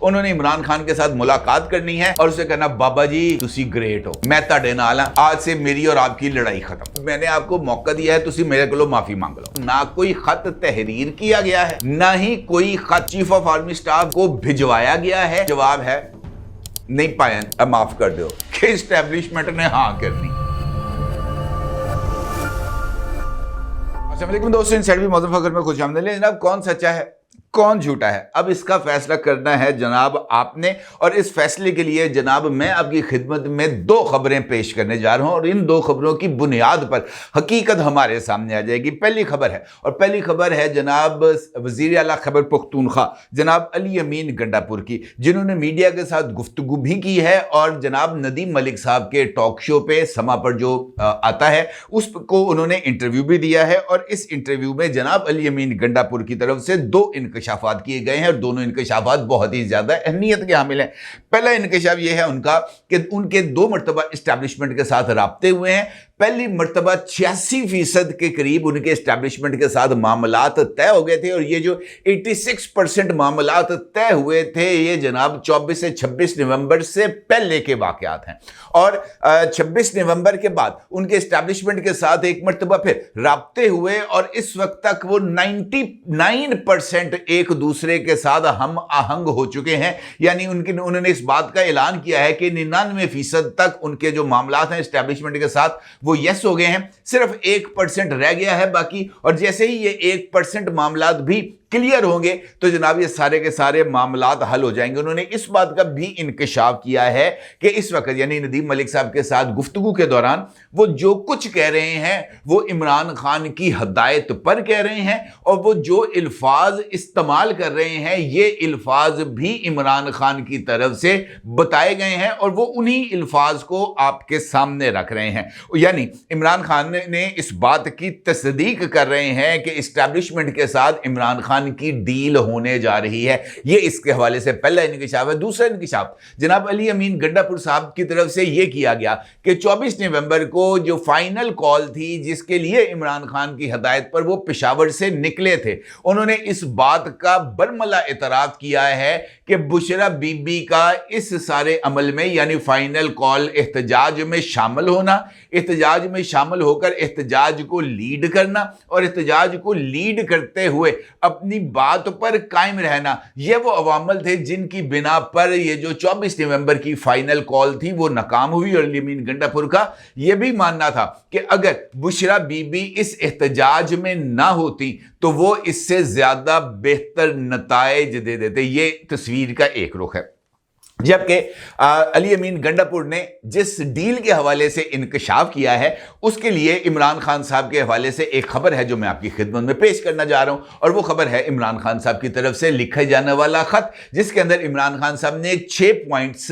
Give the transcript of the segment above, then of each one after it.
انہوں نے عمران خان کے ساتھ ملاقات کرنی ہے اور اسے کہنا بابا جی تسی گریٹ ہو, میں تہاڈے نال ہاں, آج سے میری اور آپ کی لڑائی ختم, میں نے آپ کو موقع دیا ہے, تسی میرے کو معافی مانگ لو. نہ کوئی خط تحریر کیا گیا ہے, نہ ہی کوئی خط چیف آف آرمی سٹاف کو بھجوایا گیا ہے. جواب ہے نہیں پایا, اب معاف کر دو کہ اسٹیبلشمنٹ نے ہاں کرنی. السلام علیکم دوستو, انسائیڈ وی موضوع فخر میں خوش آمدید. جناب کون سچا ہے کون جھوٹا ہے, اب اس کا فیصلہ کرنا ہے جناب آپ نے, اور اس فیصلے کے لیے جناب میں آپ کی خدمت میں دو خبریں پیش کرنے جا رہا ہوں, اور ان دو خبروں کی بنیاد پر حقیقت ہمارے سامنے آ جائے گی. پہلی خبر ہے, اور پہلی خبر ہے جناب وزیر اعلیٰ خیبر پختونخوا جناب علی امین گنڈا پور کی, جنہوں نے میڈیا کے ساتھ گفتگو بھی کی ہے, اور جناب ندیم ملک صاحب کے ٹاک شو پہ سما پر جو آتا ہے اس کو انہوں نے انٹرویو بھی دیا ہے, اور اس انٹرویو میں جناب علی امین گنڈا پور کی طرف سے دو انکشافات کیے گئے ہیں, اور دونوں انکشافات بہت ہی زیادہ اہمیت کے حامل ہیں. پہلا انکشاف یہ ہے ان کا کہ ان کے 2 مرتبہ اسٹیبلشمنٹ کے ساتھ رابطے ہوئے ہیں. پہلی مرتبہ 86% کے قریب ان کے اسٹیبلشمنٹ کے ساتھ معاملات طے ہو گئے تھے, اور یہ جو 86% معاملات طے ہوئے تھے یہ جناب 24 سے 26 نومبر سے پہلے کے واقعات ہیں, اور 26 نومبر کے بعد ان کے اسٹیبلشمنٹ کے ساتھ ایک مرتبہ پھر رابطے ہوئے, اور اس وقت تک وہ 99% ایک دوسرے کے ساتھ ہم آہنگ ہو چکے ہیں. یعنی انہوں نے اس بات کا اعلان کیا ہے کہ 99% تک ان کے جو معاملات ہیں اسٹیبلشمنٹ کے ساتھ وہ یس ہو گئے ہیں, صرف 1% رہ گیا ہے باقی, اور جیسے ہی یہ 1% معاملات بھی کلیئر ہوں گے تو جناب یہ سارے کے سارے معاملات حل ہو جائیں گے. انہوں نے اس بات کا بھی انکشاف کیا ہے کہ اس وقت یعنی ندیم ملک صاحب کے ساتھ گفتگو کے دوران وہ جو کچھ کہہ رہے ہیں وہ عمران خان کی ہدایت پر کہہ رہے ہیں, اور وہ جو الفاظ استعمال کر رہے ہیں یہ الفاظ بھی عمران خان کی طرف سے بتائے گئے ہیں, اور وہ انہی الفاظ کو آپ کے سامنے رکھ رہے ہیں. یعنی عمران خان نے اس بات کی تصدیق کر رہے ہیں کہ اسٹیبلشمنٹ کے ساتھ عمران خان کی ڈیل ہونے جا رہی ہے. یہ اس کے حوالے سے پہلا انکشاف ہے. دوسرا انکشاف جناب علی امین گنڈا پور صاحب کی طرف سے یہ کیا گیا کہ 24 نومبر کو جو فائنل کال تھی جس کے لیے عمران خان کی ہدایت پر وہ پشاور سے نکلے تھے, انہوں نے اس بات کا برملا اعتراف کیا ہے کہ بشرا بی بی کا اس سارے عمل میں یعنی فائنل کال احتجاج میں شامل ہونا, احتجاج میں شامل ہو کر احتجاج کو لیڈ کرنا, اور احتجاج کو لیڈ کرتے ہوئے اپنی بات پر قائم رہنا, یہ وہ عوامل تھے جن کی بنا پر یہ جو 24 نومبر کی فائنل کال تھی وہ ناکام ہوئی. اور علی امین گنڈا پور کا یہ بھی ماننا تھا کہ اگر بشرا بی بی اس احتجاج میں نہ ہوتی تو وہ اس سے زیادہ بہتر نتائج دے دیتے. یہ تصویر کا ایک رخ ہے. جبکہ علی امین گنڈا پور نے جس ڈیل کے حوالے سے انکشاف کیا ہے اس کے لیے عمران خان صاحب کے حوالے سے ایک خبر ہے جو میں آپ کی خدمت میں پیش کرنا جا رہا ہوں, اور وہ خبر ہے عمران خان صاحب کی طرف سے لکھا جانے والا خط, جس کے اندر عمران خان صاحب نے 6 پوائنٹس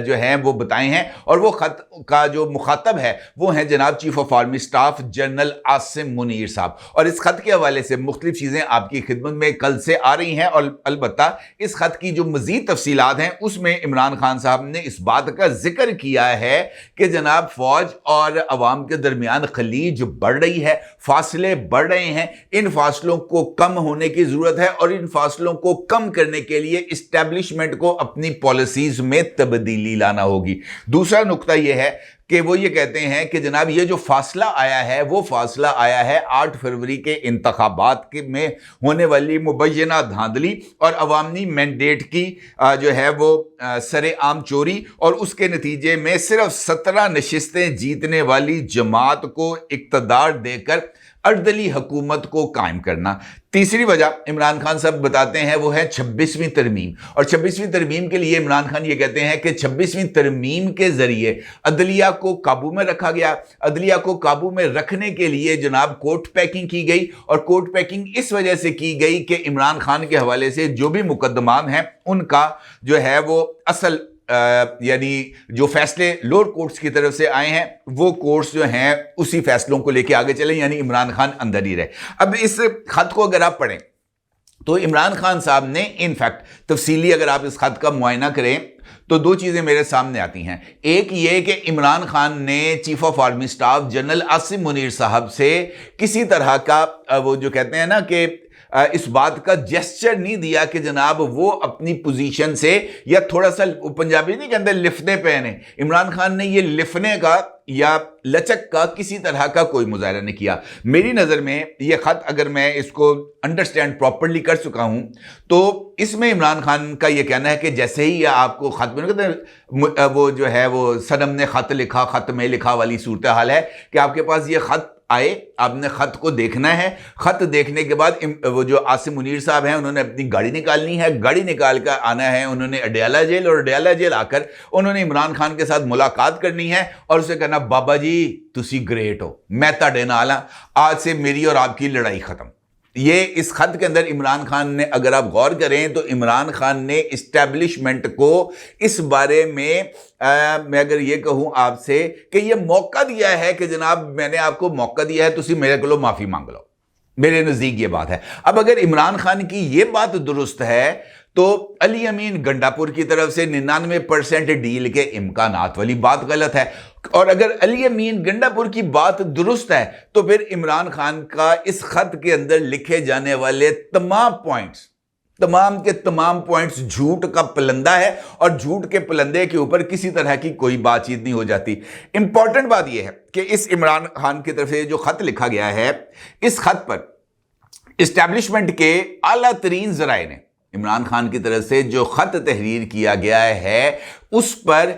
جو ہیں وہ بتائے ہیں, اور وہ خط کا جو مخاطب ہے وہ ہیں جناب chief of army staff general Asim Munir صاحب. اور اس خط کے حوالے سے مختلف چیزیں آپ کی خدمت میں کل سے آ رہی ہیں, اور البتہ اس خط کی جو مزید تفصیلات ہیں اس میں عمران خان صاحب نے اس بات کا ذکر کیا ہے کہ جناب فوج اور عوام کے درمیان خلیج بڑھ رہی ہے, فاصلے بڑھ رہے ہیں, ان فاصلوں کو کم ہونے کی ضرورت ہے, اور ان فاصلوں کو کم کرنے کے لیے اسٹیبلشمنٹ کو اپنی پالیسیز میں تبدیلی لانا ہوگی. دوسرا نقطہ یہ ہے کہ وہ یہ کہتے ہیں کہ جناب یہ جو فاصلہ آیا ہے وہ فاصلہ آیا ہے 8 فروری کے انتخابات میں ہونے والی مبینہ دھاندلی اور عوامی مینڈیٹ کی جو ہے وہ سر عام چوری, اور اس کے نتیجے میں صرف 17 نشستیں جیتنے والی جماعت کو اقتدار دے کر اردلی حکومت کو قائم کرنا. تیسری وجہ عمران خان صاحب بتاتے ہیں وہ ہے 26ویں ترمیم, اور 26ویں ترمیم کے لیے عمران خان یہ کہتے ہیں کہ 26ویں ترمیم کے ذریعے عدلیہ کو قابو میں رکھا گیا. عدلیہ کو قابو میں رکھنے کے لیے جناب کورٹ پیکنگ کی گئی, اور کورٹ پیکنگ اس وجہ سے کی گئی کہ عمران خان کے حوالے سے جو بھی مقدمات ہیں ان کا جو ہے وہ اصل یعنی جو فیصلے لوور کورٹس کی طرف سے آئے ہیں وہ کورٹس جو ہیں اسی فیصلوں کو لے کے آگے چلیں, یعنی عمران خان اندر ہی رہے. اب اس خط کو اگر آپ پڑھیں تو عمران خان صاحب نے انفیکٹ تفصیلی اگر آپ اس خط کا معائنہ کریں تو 2 چیزیں میرے سامنے آتی ہیں. ایک یہ کہ عمران خان نے chief of army staff general Asim Munir صاحب سے کسی طرح کا وہ جو کہتے ہیں نا کہ اس بات کا جیسچر نہیں دیا کہ جناب وہ اپنی پوزیشن سے یا تھوڑا سا پنجابی نہیں کہتے لفنے پہنے، عمران خان نے یہ لفنے کا یا لچک کا کسی طرح کا کوئی مظاہرہ نہیں کیا۔ میری نظر میں یہ خط اگر میں اس کو انڈرسٹینڈ پراپرلی کر چکا ہوں تو اس میں عمران خان کا یہ کہنا ہے کہ جیسے ہی آپ کو خط میں کہتے ہیں وہ جو ہے وہ صنم نے خط لکھا خط میں لکھا والی صورتحال ہے کہ آپ کے پاس یہ خط آئے، آپ نے خط کو دیکھنا ہے، خط دیکھنے کے بعد وہ جو عاصم منیر صاحب ہیں انہوں نے اپنی گاڑی نکالنی ہے، گاڑی نکال کر آنا ہے انہوں نے اڈیالہ جیل، اور اڈیالہ جیل آ کر انہوں نے عمران خان کے ساتھ ملاقات کرنی ہے اور اسے کہنا بابا جی تسی گریٹ ہو، میں تاڑے نال ہاں، آج سے میری اور آپ کی لڑائی ختم۔ یہ اس خط کے اندر عمران خان نے اگر آپ غور کریں تو عمران خان نے اسٹیبلشمنٹ کو اس بارے میں اگر یہ کہوں آپ سے کہ یہ موقع دیا ہے کہ جناب میں نے آپ کو موقع دیا ہے تسی میرے کو معافی مانگ لو، میرے نزدیک یہ بات ہے۔ اب اگر عمران خان کی یہ بات درست ہے تو علی امین گنڈاپور کی طرف سے 99% ڈیل کے امکانات والی بات غلط ہے، اور اگر علی امین گنڈاپور کی بات درست ہے تو پھر عمران خان کا اس خط کے اندر لکھے جانے والے تمام کے تمام پوائنٹس جھوٹ کا پلندہ ہے، اور جھوٹ کے پلندے کے اوپر کسی طرح کی کوئی بات چیت نہیں ہو جاتی۔ امپورٹنٹ بات یہ ہے کہ اس عمران خان کی طرف سے جو خط لکھا گیا ہے، اس خط پر اسٹیبلشمنٹ کے اعلیٰ ترین ذرائع نے عمران خان کی طرف سے جو خط تحریر کیا گیا ہے اس پر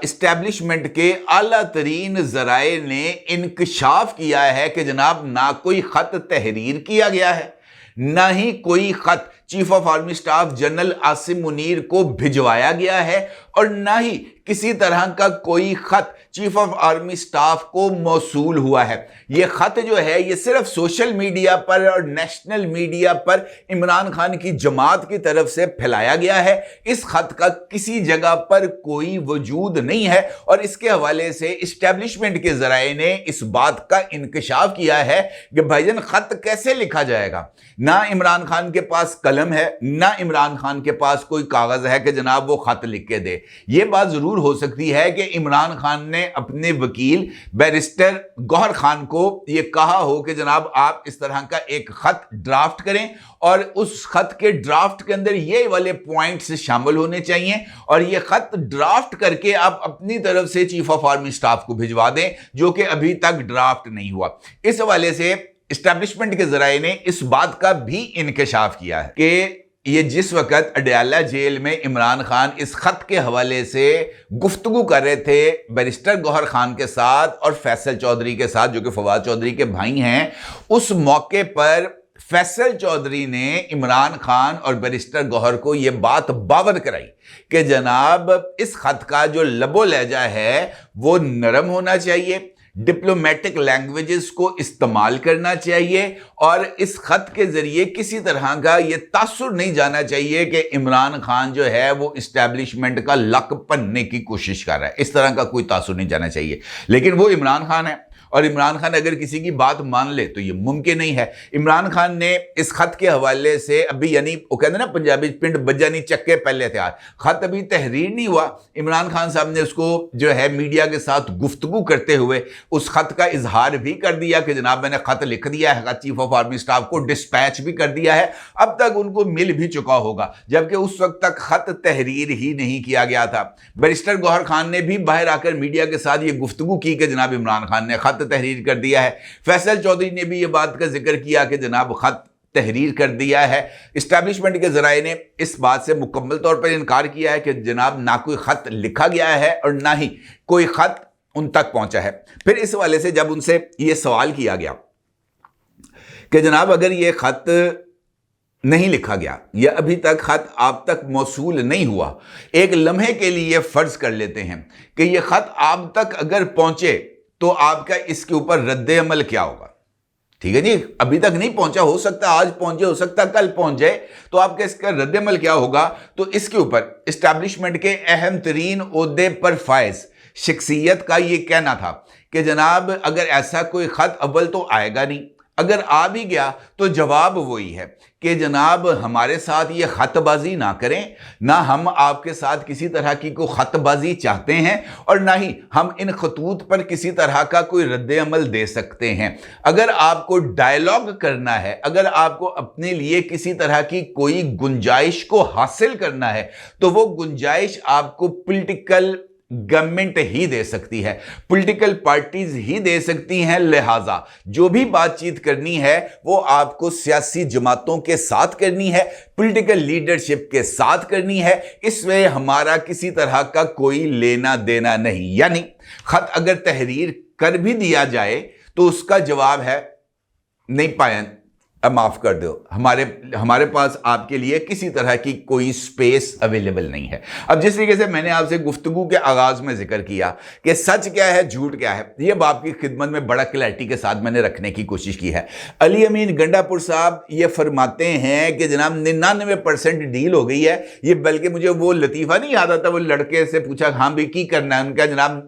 اسٹیبلشمنٹ کے اعلیٰ ترین ذرائع نے انکشاف کیا ہے کہ جناب نہ کوئی خط تحریر کیا گیا ہے، نہ ہی کوئی خط chief of army staff general Asim Munir کو بھجوایا گیا ہے، اور نہ ہی کسی طرح کا کوئی خط چیف آف آرمی سٹاف کو موصول ہوا ہے۔ یہ خط جو ہے یہ صرف سوشل میڈیا پر اور نیشنل میڈیا پر عمران خان کی جماعت کی طرف سے پھیلایا گیا ہے، اس خط کا کسی جگہ پر کوئی وجود نہیں ہے، اور اس کے حوالے سے اسٹیبلشمنٹ کے ذرائع نے اس بات کا انکشاف کیا ہے کہ بھائی جان خط کیسے لکھا جائے گا۔ نہ عمران خان کے پاس قلم ہے، نہ عمران خان کے پاس کوئی کاغذ ہے کہ جناب وہ خط لکھ کے دے۔ یہ بات ضرور ہو سکتی ہے کہ عمران خان نے اپنے وکیل بیرسٹر گوہر خان کو یہ کہا ہو کہ جناب آپ اس طرح کا ایک خط ڈرافٹ کریں، اور اس خط کے ڈرافٹ کے اندر یہ والے پوائنٹس شامل ہونے چاہیے، اور یہ خط ڈرافٹ کر کے آپ اپنی طرف سے چیف آف آرمی سٹاف کو بھجوا دیں، جو کہ ابھی تک ڈرافٹ نہیں ہوا۔ اس حوالے سے اسٹیبلشمنٹ کے ذرائع نے اس بات کا بھی انکشاف کیا ہے کہ یہ جس وقت اڈیالہ جیل میں عمران خان اس خط کے حوالے سے گفتگو کر رہے تھے بیرسٹر گوہر خان کے ساتھ اور فیصل چودھری کے ساتھ جو کہ فواد چودھری کے بھائی ہیں، اس موقع پر فیصل چودھری نے عمران خان اور بیرسٹر گوہر کو یہ بات باور کرائی کہ جناب اس خط کا جو لب و لہجہ ہے وہ نرم ہونا چاہیے، ڈپلومیٹک لینگویجز کو استعمال کرنا چاہیے، اور اس خط کے ذریعے کسی طرح کا یہ تاثر نہیں جانا چاہیے کہ عمران خان جو ہے وہ اسٹیبلشمنٹ کا لک پننے کی کوشش کر رہا ہے۔ اس طرح کا کوئی تاثر نہیں جانا چاہیے، لیکن وہ عمران خان ہے، اور عمران خان اگر کسی کی بات مان لے تو یہ ممکن نہیں ہے۔ عمران خان نے اس خط کے حوالے سے ابھی یعنی وہ کہتے ہیں نا پنجابی پنڈ بجا نہیں چکے پہلے تیار، خط ابھی تحریر نہیں ہوا، عمران خان صاحب نے اس کو جو ہے میڈیا کے ساتھ گفتگو کرتے ہوئے اس خط کا اظہار بھی کر دیا کہ جناب میں نے خط لکھ دیا ہے، چیف آف آرمی سٹاف کو ڈسپیچ بھی کر دیا ہے، اب تک ان کو مل بھی چکا ہوگا، جبکہ اس وقت تک خط تحریر ہی نہیں کیا گیا تھا۔ بیرسٹر گوہر خان نے بھی باہر آ کر میڈیا کے ساتھ یہ گفتگو کی کہ جناب عمران خان نے خط تحریر کر دیا ہے، فیصل چودھری نے بھی یہ بات کا ذکر کیا کہ جناب خط تحریر کر دیا ہے۔ اسٹیبلشمنٹ کے ذرائع نے اس بات سے مکمل طور پر انکار کیا ہے کہ جناب نہ کوئی خط لکھا گیا ہے اور نہ ہی کوئی خط ان تک پہنچا ہے۔ پھر اس حوالے سے جب ان سے یہ سوال کیا گیا کہ جناب اگر یہ خط نہیں لکھا گیا یا ابھی تک خط آپ تک موصول نہیں ہوا، ایک لمحے کے لیے فرض کر لیتے ہیں کہ یہ خط آپ تک اگر پہنچے تو آپ کا اس کے اوپر رد عمل کیا ہوگا؟ ٹھیک ہے جی، ابھی تک نہیں پہنچا، ہو سکتا آج پہنچے، ہو سکتا کل پہنچ جائے، تو آپ کا اس کا رد عمل کیا ہوگا؟ تو اس کے اوپر اسٹیبلشمنٹ کے اہم ترین عہدے پر فائز شخصیت کا یہ کہنا تھا کہ جناب اگر ایسا کوئی خط اول تو آئے گا نہیں، اگر آ بھی گیا تو جواب وہی ہے کہ جناب ہمارے ساتھ یہ خط بازی نہ کریں، نہ ہم آپ کے ساتھ کسی طرح کی کوئی خط بازی چاہتے ہیں، اور نہ ہی ہم ان خطوط پر کسی طرح کا کوئی رد عمل دے سکتے ہیں۔ اگر آپ کو ڈائیلاگ کرنا ہے، اگر آپ کو اپنے لیے کسی طرح کی کوئی گنجائش کو حاصل کرنا ہے، تو وہ گنجائش آپ کو پولیٹیکل گورنمنٹ ہی دے سکتی ہے، پولیٹیکل پارٹیز ہی دے سکتی ہیں۔ لہٰذا جو بھی بات چیت کرنی ہے وہ آپ کو سیاسی جماعتوں کے ساتھ کرنی ہے، پولیٹیکل لیڈرشپ کے ساتھ کرنی ہے۔ اس میں ہمارا کسی طرح کا کوئی لینا دینا نہیں۔ یعنی خط اگر تحریر کر بھی دیا جائے تو اس کا جواب ہے نہیں پائیں، اب معاف کر دو، ہمارے پاس آپ کے لیے کسی طرح کی کوئی سپیس اویلیبل نہیں ہے۔ اب جس طریقے سے میں نے آپ سے گفتگو کے آغاز میں ذکر کیا کہ سچ کیا ہے، جھوٹ کیا ہے، یہ اب آپ کی خدمت میں بڑا کلیئرٹی کے ساتھ میں نے رکھنے کی کوشش کی ہے۔ علی امین گنڈا پور صاحب یہ فرماتے ہیں کہ جناب 99% ڈیل ہو گئی ہے، یہ بلکہ مجھے وہ لطیفہ نہیں یاد آتا، وہ لڑکے سے پوچھا ہاں بھی کی کرنا ہے، ان کا جناب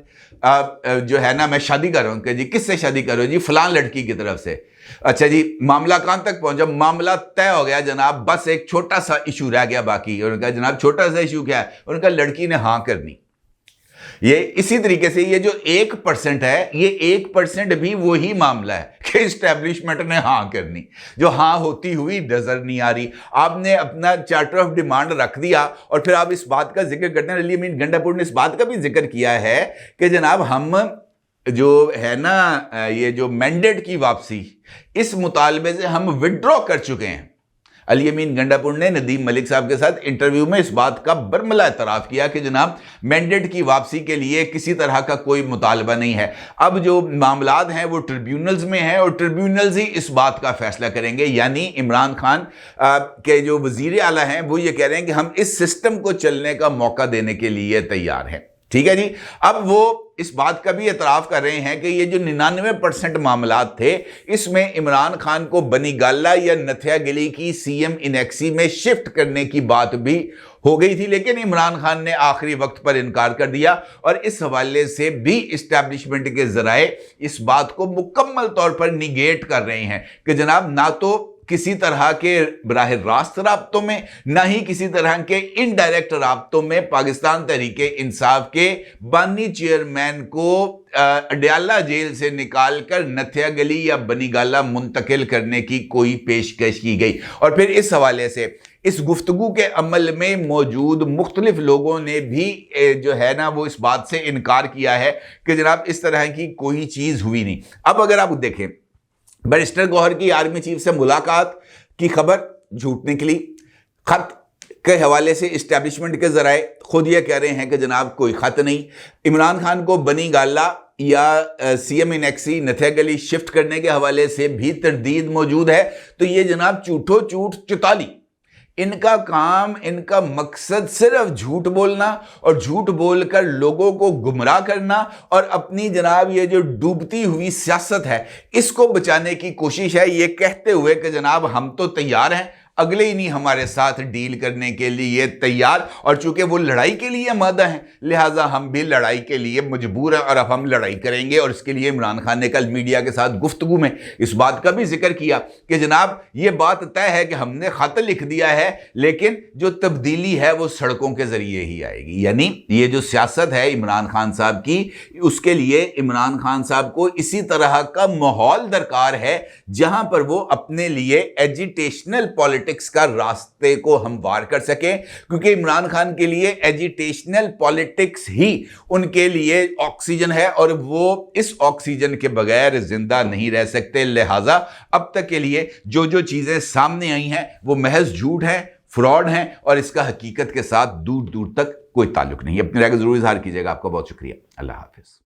جو ہے نا میں شادی کر رہا ہوں، کہ جی کس سے شادی کر رہے ہو؟ جی فلان لڑکی کی طرف سے۔ اچھا جی معاملہ کہاں تک پہنچا؟ معاملہ طے ہو گیا جناب، بس ایک چھوٹا سا ایشو رہ گیا باقی۔ اور ان کا جناب چھوٹا سا ایشو کیا ہے؟ ان کا لڑکی نے ہاں کرنی۔ یہ اسی طریقے سے یہ جو 1% ہے، یہ 1% بھی وہی معاملہ ہے کہ اسٹیبلشمنٹ نے ہاں کرنی، جو ہاں ہوتی ہوئی نظر نہیں آ رہی۔ آپ نے اپنا چارٹر آف ڈیمانڈ رکھ دیا اور پھر آپ اس بات کا ذکر کرتے ہیں، علی امین گنڈا پور نے اس بات کا بھی ذکر کیا ہے کہ جناب ہم جو ہے نا یہ جو مینڈیٹ کی واپسی، اس مطالبے سے ہم وڈرا کر چکے ہیں۔ علی امین گنڈا پور نے ندیم ملک صاحب کے ساتھ انٹرویو میں اس بات کا برملا اعتراف کیا کہ جناب مینڈیٹ کی واپسی کے لیے کسی طرح کا کوئی مطالبہ نہیں ہے۔ اب جو معاملات ہیں وہ ٹریبیونلز میں ہیں اور ٹریبیونلز ہی اس بات کا فیصلہ کریں گے۔ یعنی عمران خان کے جو وزیر اعلیٰ ہیں وہ یہ کہہ رہے ہیں کہ ہم اس سسٹم کو چلنے کا موقع دینے کے لیے تیار ہیں۔ ٹھیک ہے جی، اب وہ اس بات کا بھی اعتراف کر رہے ہیں کہ یہ جو 99% معاملات تھے، اس میں عمران خان کو بنی گالہ یا نتھیا گلی کی سی ایم انیکسی میں شفٹ کرنے کی بات بھی ہو گئی تھی، لیکن عمران خان نے آخری وقت پر انکار کر دیا، اور اس حوالے سے بھی اسٹیبلشمنٹ کے ذرائع اس بات کو مکمل طور پر نیگیٹ کر رہے ہیں کہ جناب نہ تو کسی طرح کے براہ راست رابطوں میں، نہ ہی کسی طرح کے انڈائریکٹ رابطوں میں پاکستان تحریک انصاف کے بانی چیئرمین کو اڈیالہ جیل سے نکال کر نتھیا گلی یا بنی گالہ منتقل کرنے کی کوئی پیشکش کی گئی۔ اور پھر اس حوالے سے اس گفتگو کے عمل میں موجود مختلف لوگوں نے بھی جو ہے نا وہ اس بات سے انکار کیا ہے کہ جناب اس طرح کی کوئی چیز ہوئی نہیں۔ اب اگر آپ دیکھیں بیرسٹر گوہر کی آرمی چیف سے ملاقات کی خبر جھوٹ نکلی، خط کے حوالے سے اسٹیبلشمنٹ کے ذرائع خود یہ کہہ رہے ہیں کہ جناب کوئی خط نہیں۔ عمران خان کو بنی گالہ یا سی ایم انیکسی نتھیا گلی شفٹ کرنے کے حوالے سے بھی تردید موجود ہے۔ تو یہ جناب جھوٹو جھوٹ چتالی، ان کا کام، ان کا مقصد صرف جھوٹ بولنا اور جھوٹ بول کر لوگوں کو گمراہ کرنا، اور اپنی جناب یہ جو ڈوبتی ہوئی سیاست ہے اس کو بچانے کی کوشش ہے، یہ کہتے ہوئے کہ جناب ہم تو تیار ہیں، اگلے ہی نہیں ہمارے ساتھ ڈیل کرنے کے لیے تیار، اور چونکہ وہ لڑائی کے لیے آمادہ ہیں لہٰذا ہم بھی لڑائی کے لیے مجبور ہیں اور اب ہم لڑائی کریں گے۔ اور اس کے لیے عمران خان نے کل میڈیا کے ساتھ گفتگو میں اس بات کا بھی ذکر کیا کہ جناب یہ بات طے ہے کہ ہم نے خط لکھ دیا ہے، لیکن جو تبدیلی ہے وہ سڑکوں کے ذریعے ہی آئے گی۔ یعنی یہ جو سیاست ہے عمران خان صاحب کی، اس کے لیے عمران خان صاحب کو اسی طرح کا ماحول درکار ہے جہاں پر وہ اپنے لیے ایجیٹیشنل پالیٹکس کا راستے کو ہموار کر سکیں، کیونکہ عمران خان کے لیے ایجیٹیشنل پالیٹکس ہی ان کے لیے آکسیجن ہے، اور وہ اس آکسیجن کے بغیر زندہ نہیں رہ سکتے۔ لہٰذا اب تک کے لیے جو جو چیزیں سامنے آئی ہیں وہ محض جھوٹ ہیں، فراڈ ہیں، اور اس کا حقیقت کے ساتھ دور دور تک کوئی تعلق نہیں۔ اپنی رائے کا ضرور اظہار کیجیے گا۔ آپ کا بہت شکریہ۔ اللہ حافظ۔